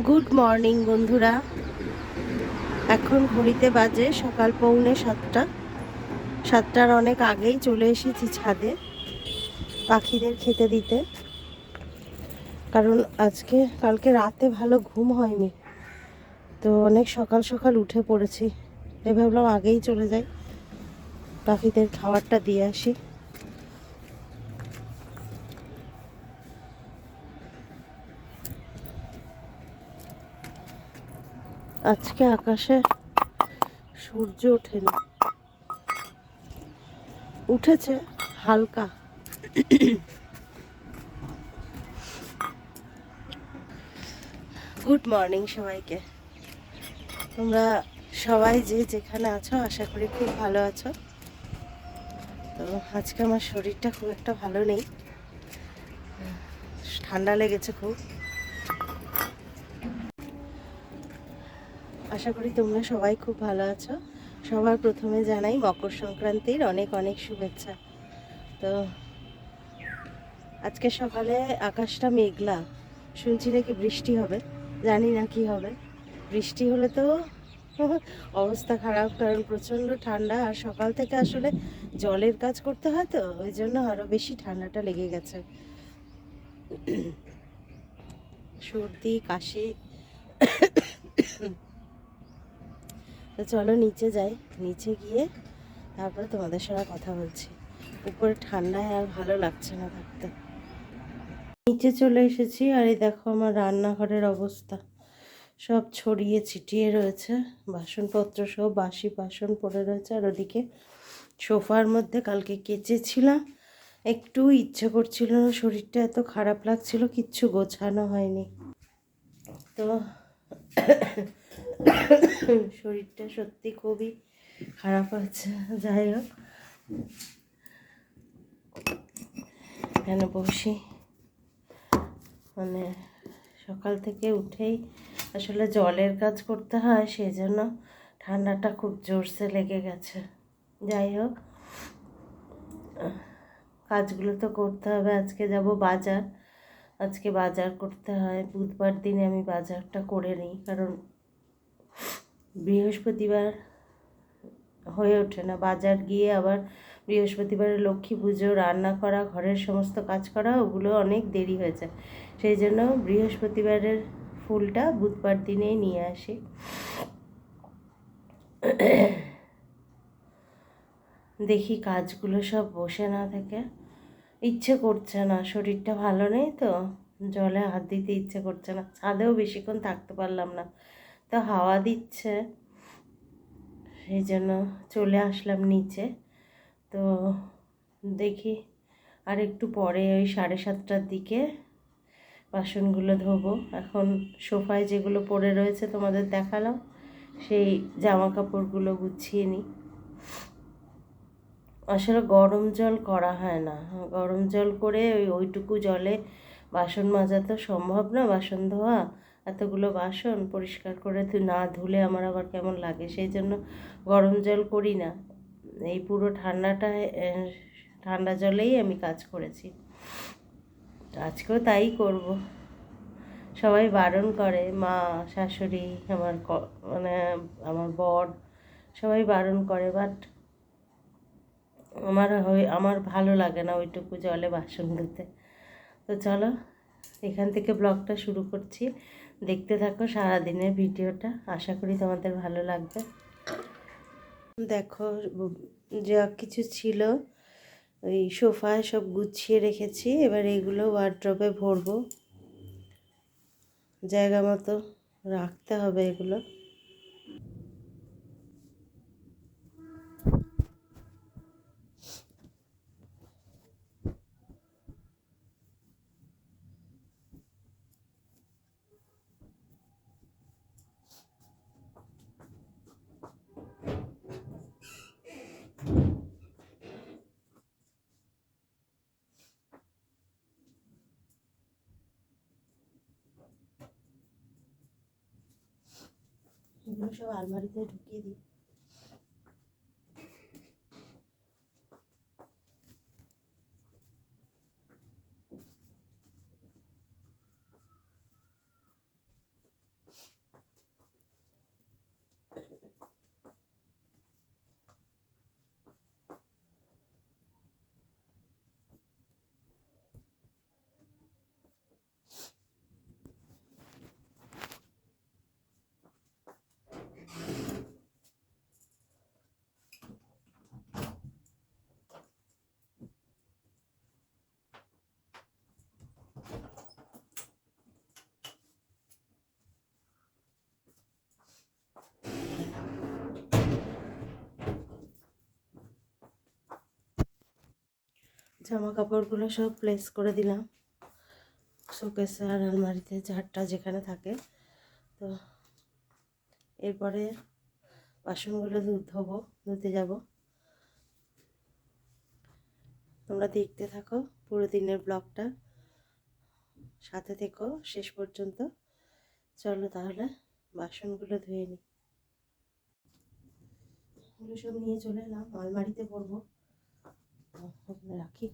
Good morning বন্ধুরা। এখন ঘড়িতে বাজে সকাল 6:45। 7টার অনেক আগেই চলে এসেছি ছাদে পাখিদের খেতে দিতে, কারণ কালকে রাতে ভালো ঘুম হয়নি, তো অনেক সকাল সকাল উঠে পড়েছি। তাই ভাবলাম আগেই চলে যাই, পাখিদের খাবারটা দিয়ে আসি। আজকে আকাশে সূর্য ওঠেনি, উঠেছে হালকা। গুড মর্নিং সবাইকে। তোমরা সবাই যে যেখানে আছো আশা করি খুব ভালো আছো। তো আজকে আমার শরীরটা খুব একটা ভালো নেই, ঠান্ডা লেগেছে খুব। আশা করি তোমরা সবাই খুব ভালো আছো। সবার প্রথমে জানাই মকর সংক্রান্তির অনেক অনেক শুভেচ্ছা। তো আজকে সকালে আকাশটা মেঘলা, শুনছি নাকি বৃষ্টি হবে, জানি না কি হবে। বৃষ্টি হলে তো অবস্থা খারাপ, কারণ প্রচণ্ড ঠান্ডা, আর সকাল থেকে আসলে জলের কাজ করতে হয়, তো ওই জন্য আরও বেশি ঠান্ডাটা লেগে গেছে। সর্দি কাশি। তো চলো নিচে যাই, নিচে গিয়ে তারপরে তোমাদের সঙ্গে কথা বলছি। উপরে ঠান্ডায় আর ভালো লাগছে না থাকতে। নিচে চলে এসেছি, আর এই দেখো আমার রান্নাঘরের অবস্থা, সব ছড়িয়ে ছিটিয়ে রয়েছে, বাসনপত্র সব বাসি বাসন পড়ে রয়েছে। আর ওদিকে সোফার মধ্যে কালকে কেচেছিলাম, একটু ইচ্ছে করছিল না, শরীরটা এত খারাপ লাগছিল, কিচ্ছু গোছানো হয়নি। তো শরীরটা সত্যি খুবই খারাপ আছে। যাই হোক, এখানে বসি, মানে সকাল থেকে উঠেই আসলে জলের কাজ করতে হয়, সেই জন্য ঠান্ডাটা খুব জোরসে লেগে গেছে। যাই হোক, কাজগুলো তো করতে হবে। আজকে যাব বাজার, আজকে বাজার করতে হয়। বুধবার দিনে আমি বাজারটা করে নিই, কারণ বৃহস্পতিবার হয়ে ওঠে না বাজার গিয়ে, আবার বৃহস্পতিবারে লক্ষ্মী পুজো, রান্না করা, ঘরের সমস্ত কাজ করা, ওগুলো অনেক দেরি হয়ে যায়। সেই জন্য বৃহস্পতিবারের ফুলটা বুধবার দিনেই নিয়ে আসি। দেখি কাজগুলো সব বসে না থেকে ইচ্ছে করছে না, শরীরটা ভালো নেই তো, জলে হাত দিতে ইচ্ছে করছে না। ছাদেও বেশিক্ষণ থাকতে পারলাম না, তো হাওয়া দিচ্ছে, সেই জন্য চলে আসলাম নিচে। তো দেখি আর একটু পরে ওই 7:30টার দিকে বাসনগুলো ধোবো। এখন সোফায় যেগুলো পড়ে রয়েছে তোমাদের দেখালাম, সেই জামা কাপড়গুলো গুছিয়ে নিই। আসলে গরম জল করা হয় না, গরম জল করে ওইটুকু জলে বাসন মাজা তো সম্ভব না, বাসন ধোয়া, এতগুলো বাসন পরিষ্কার করে না ধুলে আমার আবার কেমন লাগে, সেই জন্য গরম জল করি না। এই পুরো ঠান্ডা জলেই আমি কাজ করেছি, আজকেও তাই করব। সবাই বারণ করে, মা, শাশুড়ি, মানে আমার বর, সবাই বারণ করে, বাট আমার ভালো লাগে না ওইটুকু জলে বাসন ধুতে। তো চলো এখান থেকে ব্লগটা শুরু করছি, দেখতে থাকো সারাদিনের ভিডিওটা, আশা করি তোমাদের ভালো লাগবে। দেখো, যা কিছু ছিল ওই সোফায় সব গুছিয়ে রেখেছি, এবার এগুলো ওয়ার্ড্রবে ভরবো, জায়গা মতো রাখতে হবে এগুলো। এগুলো সব আলমারিতে ঢুকিয়ে দিই। জামা কাপড়গুলো সব প্লেস করে দিলাম শোকেসে আর আলমারিতে, ঝাড়টা যেখানে থাকে। তো এরপরে বাসনগুলো ধুতে যাব। তোমরা দেখতে থাকো পুরো দিনের ব্লগটা, সাথে থেকো শেষ পর্যন্ত। চলো তাহলে বাসনগুলো ধুয়ে নিই। এগুলো সব নিয়ে চলে এলাম, আলমারিতে পরবো, ওখানে রাখি।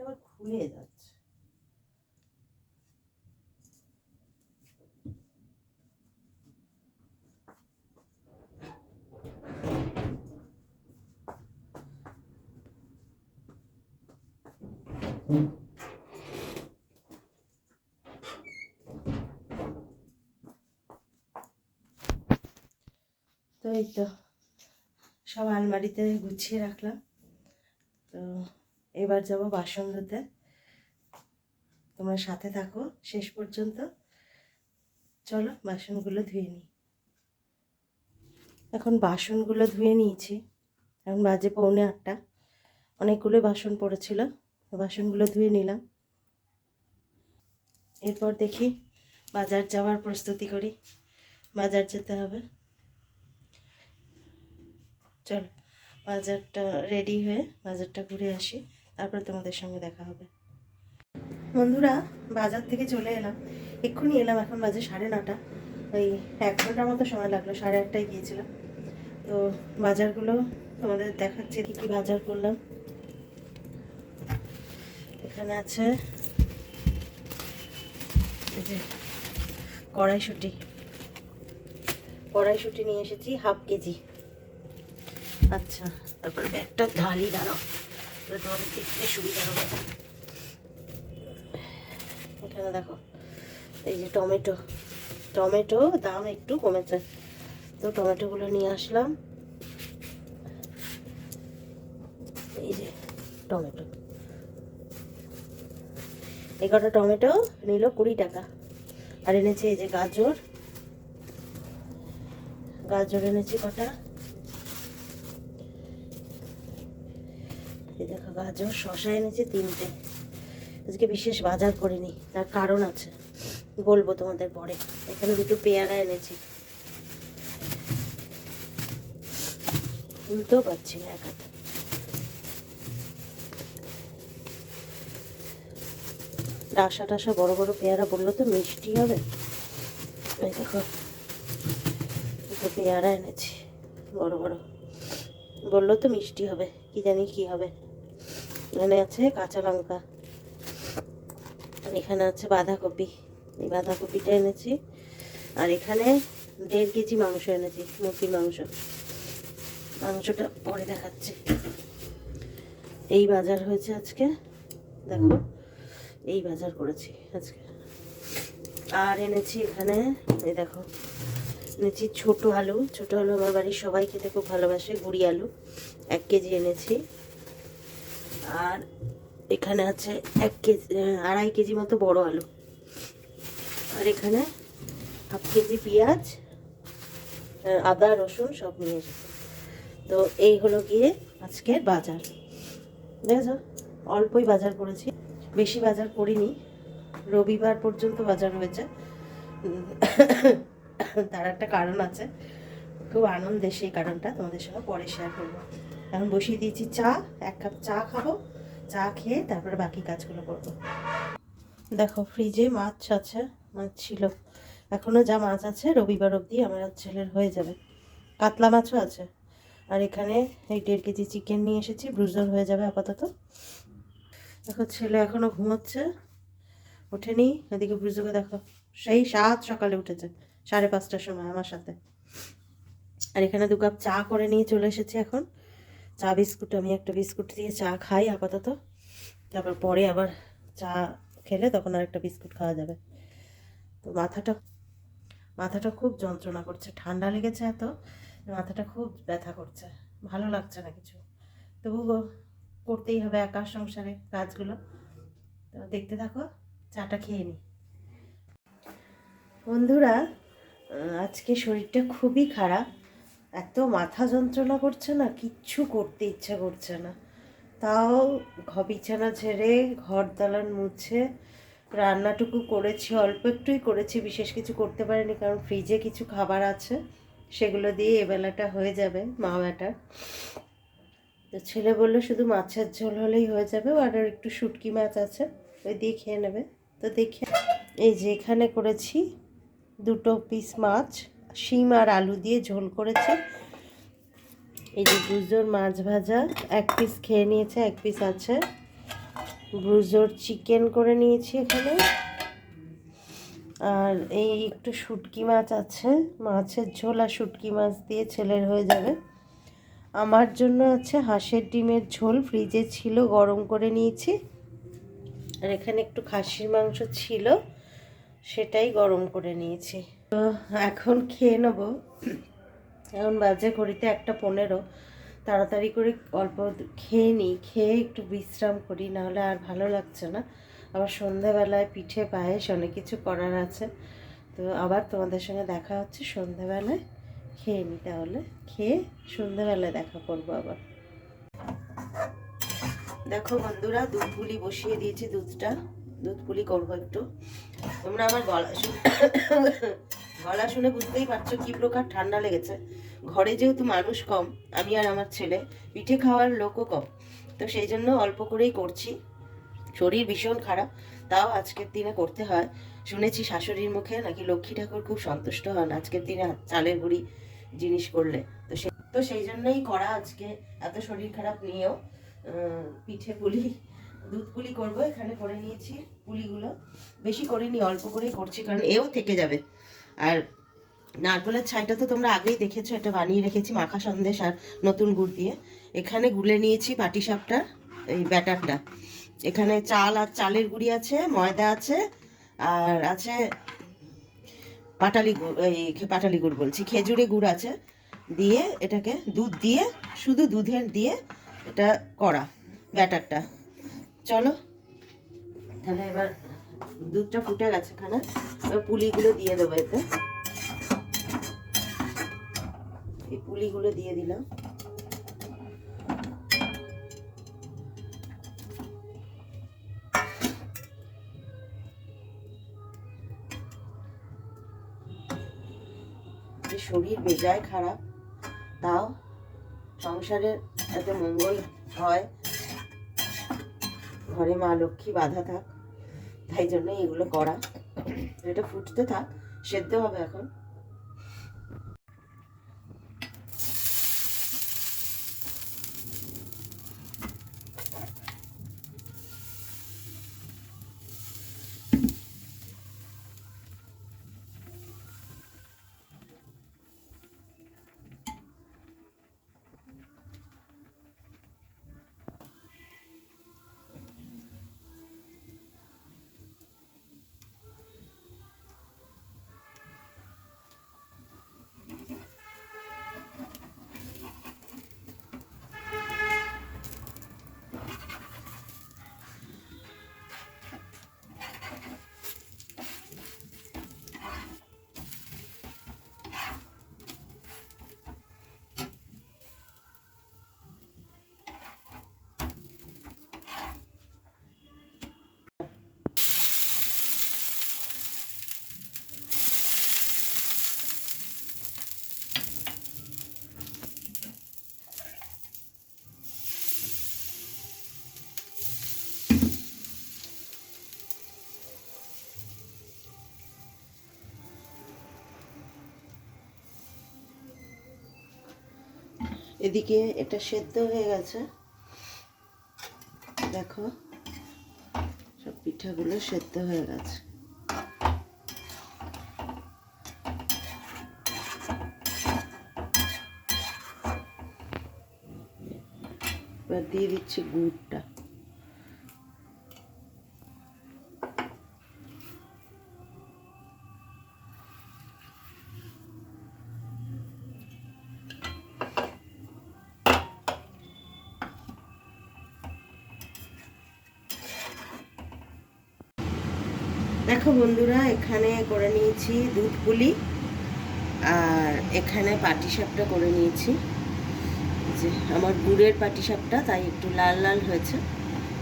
আবার খুলে যাচ্ছে। তো এই তো সব আলমারিতে গুছিয়ে রাখলাম। তো এবার যাব বাসন ধুতে, তোমরা সাথে থাকো শেষ পর্যন্ত। চলো বাসনগুলো ধুয়ে নিই। এখন বাসনগুলো ধুয়ে নিয়েছি, এখন বাজে 7:45। অনেকগুলো বাসন পড়েছিল, বাসনগুলো ধুয়ে নিলাম। এরপর দেখি বাজার যাওয়ার প্রস্তুতি করি, বাজার যেতে হবে। চল বাজারটা রেডি হয়ে বাজারটা ঘুরে আসি, তারপরে তোমাদের সঙ্গে দেখা হবে। বন্ধুরা বাজার থেকে চলে এলাম, এক্ষুনি এলাম, এখন বাজে 9:30। ওই 1 ঘন্টার মতো সময় লাগলো, 1:30টায় গিয়েছিলাম। তো বাজারগুলো তোমাদের দেখাচ্ছি কী কী বাজার করলাম। এখানে আছে এই যে কড়াইশুঁটি নিয়ে এসেছি ½ কেজি। আচ্ছা, তারপরে একটা ঢালি, দাঁড়াও তোমাদের দেখতে সুবিধা হবে। এখানে দেখো এই যে টমেটো দাম একটু কমেছে, তো টমেটোগুলো নিয়ে আসলাম। এই যে টমেটো, এই কটা টমেটো নিল 20 টাকা। আর এনেছি এই যে গাজর এনেছি কটা, এই দেখো গাজর। শসা এনেছি 3টে। আজকে বিশেষ বাজার করিনি, তার কারণ আছে, বলবো তোমাদের পরে। এখানে 2টো পেয়ারা এনেছি, তুলতেও পারছি না এক হাতে। টাসা বড় বড় পেয়ারা, বললো তো মিষ্টি হবে। এই দেখো 2টো পেয়ারা এনেছি বড় বড়, বললো তো মিষ্টি হবে, কি জানি কি হবে। এখানে আছে কাঁচা লঙ্কা, আর এখানে আছে বাঁধাকপি, এই বাঁধাকপিটা এনেছি। আর এখানে 1.5 কেজি মাংস এনেছি, মুরগির মাংসটা পরে দেখাচ্ছি। এই বাজার হয়েছে আজকে, দেখো এই বাজার করেছি আজকে। আর এনেছি এখানে এই দেখো, এনেছি ছোট আলু আমার বাড়ির সবাই খেতে খুব ভালোবাসে, গুঁড়ি আলু 1 কেজি এনেছি। আর এখানে আছে 1 কেজি 2.5 কেজি মতো বড় আলু। আর এখানে ½ কেজি পেঁয়াজ, আদা রসুন সব নিয়ে এসেছি। তো এই হলো গিয়ে আজকের বাজার। দেখেছো অল্পই বাজার করেছি, বেশি বাজার করিনি। রবিবার পর্যন্ত বাজার হয়েছে, তার একটা কারণ আছে, খুব আনন্দের সেই কারণটা তোমাদের সঙ্গে পরে শেয়ার করবো। এখন বসিয়ে দিয়েছি চা, 1 কাপ চা খাবো, চা খেয়ে তারপরে বাকি কাজগুলো করবো। দেখো ফ্রিজে মাছ আছে, মাছ ছিল, এখনো যা মাছ আছে রবিবার অবধি আমার ছেলের হয়ে যাবে। কাতলা মাছও আছে। আর এখানে এই 1.5 কেজি চিকেন নিয়ে এসেছি, ব্রুজার হয়ে যাবে আপাতত। দেখো ছেলে এখনো ঘুমোচ্ছে, ওঠেনি। এদিকে ব্রুজোকে দেখো, সেই সকালে উঠেছে 5:30টার সময় আমার সাথে। আর এখানে 2 কাপ চা করে নিয়ে চলে এসেছি এখন। চা বিস্কুট, আমি একটা বিস্কুট দিয়ে চা খাই আপাতত, তারপর পরে আবার চা খেলে তখন আর একটা বিস্কুট খাওয়া যাবে। তো মাথাটা খুব যন্ত্রণা করছে, ঠান্ডা লেগেছে এত, মাথাটা খুব ব্যথা করছে, ভালো লাগছে না কিছু। তবু করতেই হবে একা সংসারে কাজগুলো। তো দেখতে থাকো, চাটা খেয়ে নিই। বন্ধুরা, আজকে শরীরটা খুবই খারাপ, এত মাথা যন্ত্রণা করছে না, কিচ্ছু করতে ইচ্ছা করছে না। তাও বিছানা ঝেড়ে ঘর দালান মুছে রান্নাটুকু করেছি, অল্প একটুই করেছি, বিশেষ কিছু করতে পারিনি, কারণ ফ্রিজে কিছু খাবার আছে, সেগুলো দিয়ে এবেলাটা হয়ে যাবে মা বেটার। তো ছেলে বললো শুধু মাছের ঝোল হলেই হয়ে যাবে, আর একটু শুটকি মাছ আছে, ওই দিয়ে খেয়ে নেবে। তো দেখে এই যে এখানে করেছি 2 পিস মাছ, শিম আর আলু দিয়ে ঝোল করেছি। এই যে ব্রুজোর মাছ ভাজা 1 পিস খেয়ে নিয়েছে, 1 পিস আছে। ব্রুজোর চিকেন করে নিয়েছি এখানে। আর এই একটু শুটকি মাছ আছে, মাছের ঝোল আর শুটকি মাছ দিয়ে ছেলের হয়ে যাবে। আমার জন্য আছে হাঁসের ডিমের ঝোল, ফ্রিজে ছিল, গরম করে নিয়েছি। আর এখানে একটু খাসির মাংস ছিল, সেটাই গরম করে নিয়েছি। তো এখন খেয়ে নেবো। এখন বাজে ঘড়িতে 1:15। তাড়াতাড়ি করে অল্প খেয়ে নিই, খেয়ে একটু বিশ্রাম করি, নাহলে আর ভালো লাগছে না। আবার সন্ধ্যাবেলায় পিঠে পায়েস অনেক কিছু করার আছে। তো আবার তোমাদের সঙ্গে দেখা হচ্ছে সন্ধ্যাবেলায়। খেয়ে নিই তাহলে, খেয়ে সন্ধ্যাবেলায় দেখা করবো আবার। দেখো বন্ধুরা, দুধ পুলি বসিয়ে দিয়েছি, দুধ পুলি করবো একটু। তোমরা আমার গলা শুনে বুঝতেই পারছো কি প্রকার ঠান্ডা লেগেছে। ঘরে যেহেতু মানুষ কম, আমি আর আমার ছেলে, পিঠে খাওয়ার লোকও কম, তো সেই জন্য অল্প করেই করছি। শরীর ভীষণ খারাপ, তাও আজকের দিনে করতে হয়। শুনেছি শাশুড়ির মুখে নাকি লক্ষ্মী ঠাকুর খুব সন্তুষ্ট হন আজকের দিনে চালের গুঁড়ি জিনিস করলে। তো সেই জন্যই করা আজকে, এত শরীর খারাপ নিয়েও পিঠে পুলি, দুধ পুলি করবো। এখানে করে নিয়েছি পুলিগুলো, বেশি করিনি, অল্প করেই করছি, কারণ এও থেকে যাবে। আর নারকেলের ছাইটা তো তোমরা আগেই দেখেছো, এটা বানিয়ে রেখেছি মাখা সন্দেশ আর নতুন গুড় দিয়ে। এখানে গুলে নিয়েছি পাটিসাপটা এই ব্যাটারটা। এখানে চাল আর চালের গুঁড়ি আছে, ময়দা আছে, আর আছে পাটালি গুড়, এই পাটালি গুড় বলছি, খেজুরে গুড় আছে, দিয়ে এটাকে দুধ দিয়ে, শুধু দুধের দিয়ে এটা করা ব্যাটারটা। চলো তাহলে এবার দুধটা ফুটে গেছে, এখানে পুলিগুলো দিয়ে দেবো এতে। এই পুলিগুলো দিয়ে দিলাম। যে শরীর বেজায় খারাপ, তাও সংসারের এত মঙ্গল হয়, ঘরে মা লক্ষ্মী বাধা থাক, তাই জন্য এগুলো করা। এটা ফুটতে থাক, সেদ্ধ হবে এখন। এদিকে এটা সেদ্ধ হয়ে গেছে, দেখো সব পিঠাগুলো সেদ্ধ হয়ে গেছে। এবার দিয়ে দিচ্ছি গুড়টা। দেখো বন্ধুরা, এখানে করে নিয়েছি দুধ পুলি, আর এখানে পাটিসাপটা করে নিয়েছি। যে আমার গুড়ের পাটিসাপটা, তাই একটু লাল লাল হয়েছে।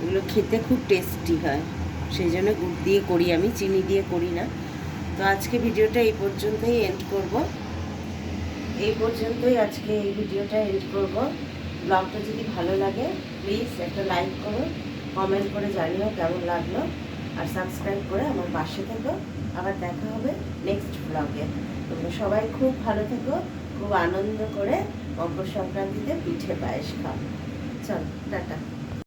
এগুলো খেতে খুব টেস্টি হয়, সেই জন্য গুড় দিয়ে করি, আমি চিনি দিয়ে করি না। তো আজকে ভিডিওটা এই পর্যন্তই এন্ড করব। আজকে এই ভিডিওটা এন্ড করব। ব্লগটা যদি ভালো লাগে প্লিজ একটা লাইক করো, কমেন্ট করে জানিও কেমন লাগলো, আর সাবস্ক্রাইব করে আমার পাশে থেকো। আবার দেখা হবে নেক্সট ব্লগে। তোমরা সবাই খুব ভালো থেকো, খুব আনন্দ করে মকর সংক্রান্তিতে পিঠে পায়েস খাও। চল টাটা।